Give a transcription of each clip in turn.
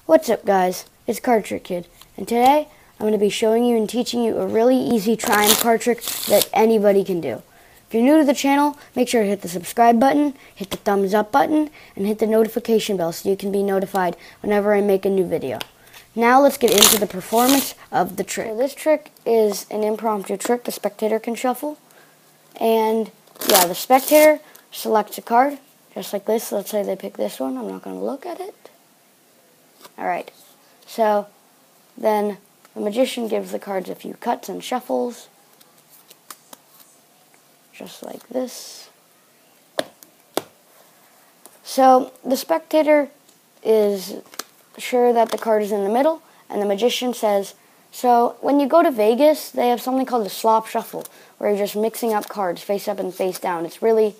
What's up, guys? It's KardTrickKid, and today I'm going to be showing you and teaching you a really easy try and card trick that anybody can do. If you're new to the channel, make sure to hit the subscribe button, hit the thumbs up button, and hit the notification bell so you can be notified whenever I make a new video. Now let's get into the performance of the trick. So this trick is an impromptu trick the spectator can shuffle, and yeah, the spectator selects a card just like this. Let's say they pick this one. I'm not going to look at it. Alright, so then the magician gives the cards a few cuts and shuffles, just like this. So the spectator is sure that the card is in the middle, and the magician says, so when you go to Vegas, they have something called the Slop shuffle, where you're just mixing up cards face up and face down. It's really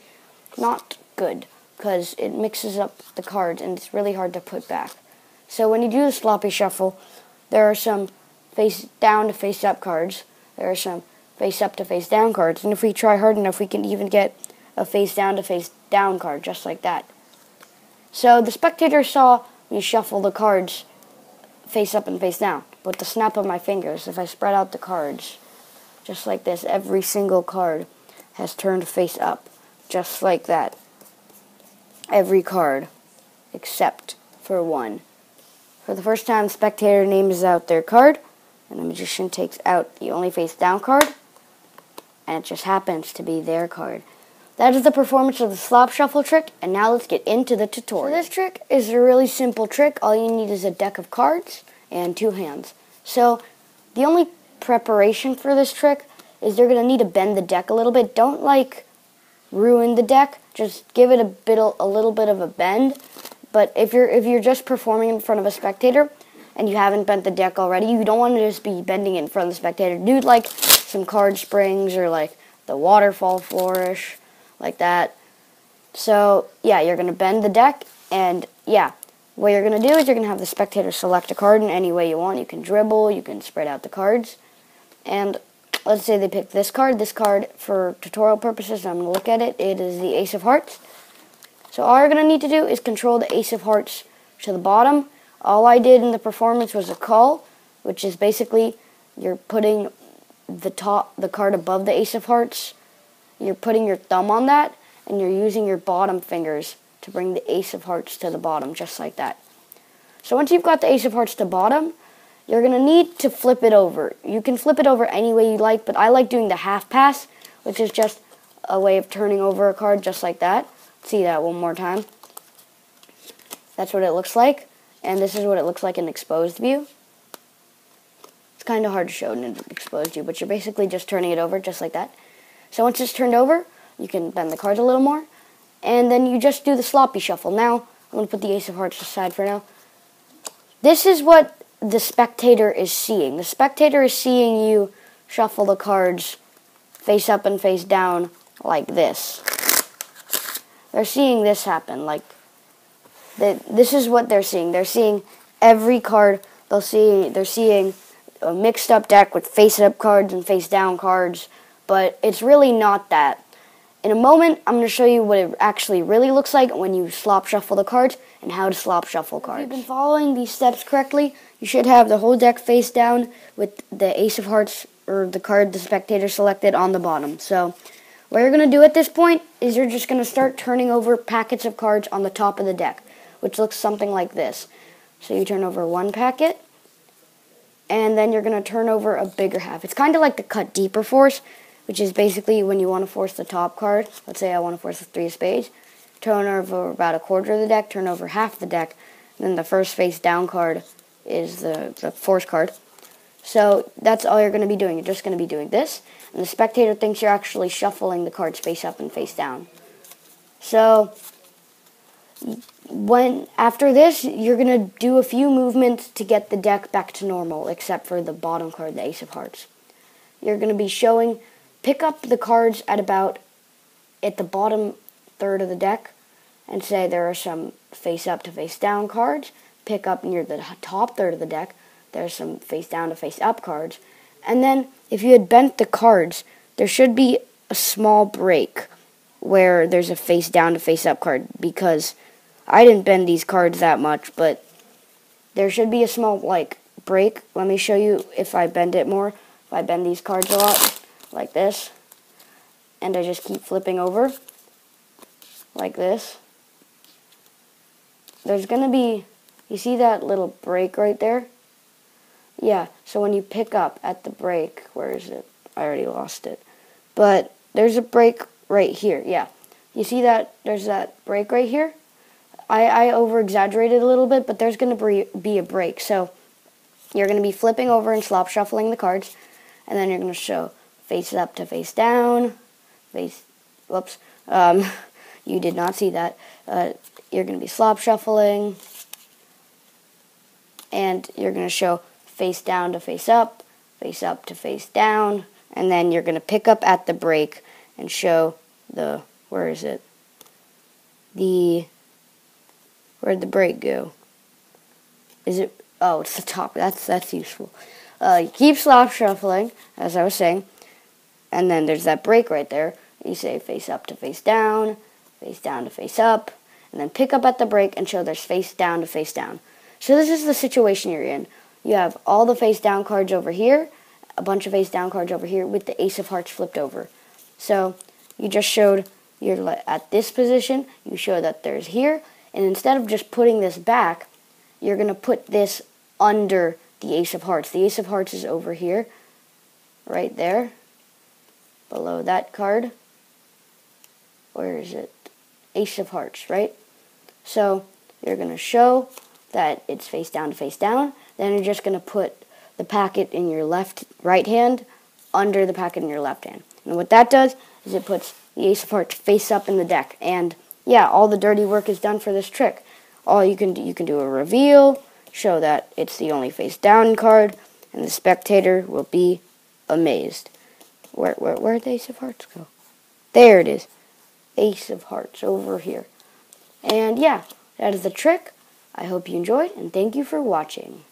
not good, because it mixes up the cards, and it's really hard to put back. So when you do the sloppy shuffle, there are some face down to face up cards. There are some face up to face down cards. And if we try hard enough, we can even get a face down to face down card, just like that. So the spectator saw me shuffle the cards face up and face down. With the snap of my fingers, if I spread out the cards, just like this, every single card has turned face up, just like that. Every card, except for one. For the first time, the spectator names out their card, and the magician takes out the only face down card, and it just happens to be their card. That is the performance of the Slop Shuffle trick, and now let's get into the tutorial. So this trick is a really simple trick. All you need is a deck of cards and two hands. So the only preparation for this trick is you're going to need to bend the deck a little bit. Don't ruin the deck. Just give it a little bit of a bend. But if you're just performing in front of a spectator and you haven't bent the deck already, you don't want to just be bending it in front of the spectator. Do some card springs or the waterfall flourish, like that. So yeah, you're going to bend the deck, and yeah, what you're going to do is you're going to have the spectator select a card in any way you want. You can dribble, you can spread out the cards, and let's say they pick this card. This card, for tutorial purposes, I'm going to look at it. It is the Ace of Hearts. So all you're going to need to do is control the Ace of Hearts to the bottom. All I did in the performance was a call, which is basically you're putting the card above the Ace of Hearts. You're putting your thumb on that, and you're using your bottom fingers to bring the Ace of Hearts to the bottom, just like that. So once you've got the Ace of Hearts to bottom, you're going to need to flip it over. You can flip it over any way you like, but I like doing the half pass, which is just a way of turning over a card just like that. See that one more time. That's what it looks like, and this is what it looks like in exposed view. It's kind of hard to show in an exposed view, but you're basically just turning it over just like that. So once it's turned over, you can bend the cards a little more, and then you just do the sloppy shuffle. Now, I'm going to put the Ace of Hearts aside for now. This is what the spectator is seeing. The spectator is seeing you shuffle the cards face up and face down like this. They're seeing this happen. This is what they're seeing. They're seeing every card. They're seeing a mixed up deck with face up cards and face down cards, but it's really not that. In a moment, I'm going to show you what it actually really looks like when you slop shuffle the cards and how to slop shuffle cards. If you've been following these steps correctly, you should have the whole deck face down with the Ace of Hearts, or the card the spectator selected, on the bottom. So what you're going to do at this point is you're just going to start turning over packets of cards on the top of the deck, which looks something like this. So you turn over one packet, and then you're going to turn over a bigger half. It's kind of like the cut deeper force, which is basically when you want to force the top card. Let's say I want to force the 3 of spades. Turn over about a quarter of the deck, turn over half the deck, and then the first face down card is the force card. So that's all you're going to be doing. You're just going to be doing this, and the spectator thinks you're actually shuffling the cards face up and face down. So after this, you're going to do a few movements to get the deck back to normal, except for the bottom card, the Ace of Hearts. You're going to be showing, pick up the cards at the bottom third of the deck, and say there are some face up to face down cards. Pick up near the top third of the deck. There's some face down to face up cards. And then, if you had bent the cards, there should be a small break where there's a face down to face up card, because I didn't bend these cards that much, but there should be a small, like, break. Let me show you if I bend it more. If I bend these cards a lot, like this, and I just keep flipping over, like this, there's going to be, you see that little break right there? Yeah, so when you pick up at the break, where is it? I already lost it. But there's a break right here, yeah. You see that there's that break right here? I over-exaggerated a little bit, but there's going to be a break. So you're going to be flipping over and slop shuffling the cards, and then you're going to show face up to face down, whoops, you did not see that. You're going to be slop shuffling, and you're going to show face down to face up to face down, and then you're going to pick up at the break and show the, where is it? Where'd the break go? Is it, oh, it's the top, that's useful. You keep slop shuffling, as I was saying, and then there's that break right there. You say face up to face down to face up, and then pick up at the break and show there's face down to face down. So this is the situation you're in. You have all the face down cards over here, a bunch of face down cards over here with the Ace of Hearts flipped over. So you just showed you're at this position, you show that there's here, and instead of just putting this back, you're going to put this under the Ace of Hearts. The Ace of Hearts is over here, right there, below that card. Where is it? Ace of Hearts, right? So you're going to show that it's face down to face down. Then you're just going to put the packet in your right hand under the packet in your left hand. And what that does is it puts the Ace of Hearts face up in the deck. And yeah, all the dirty work is done for this trick. All you can do a reveal, show that it's the only face down card, and the spectator will be amazed. Where'd the Ace of Hearts go? There it is. Ace of Hearts over here. And yeah, that is the trick. I hope you enjoyed, and thank you for watching.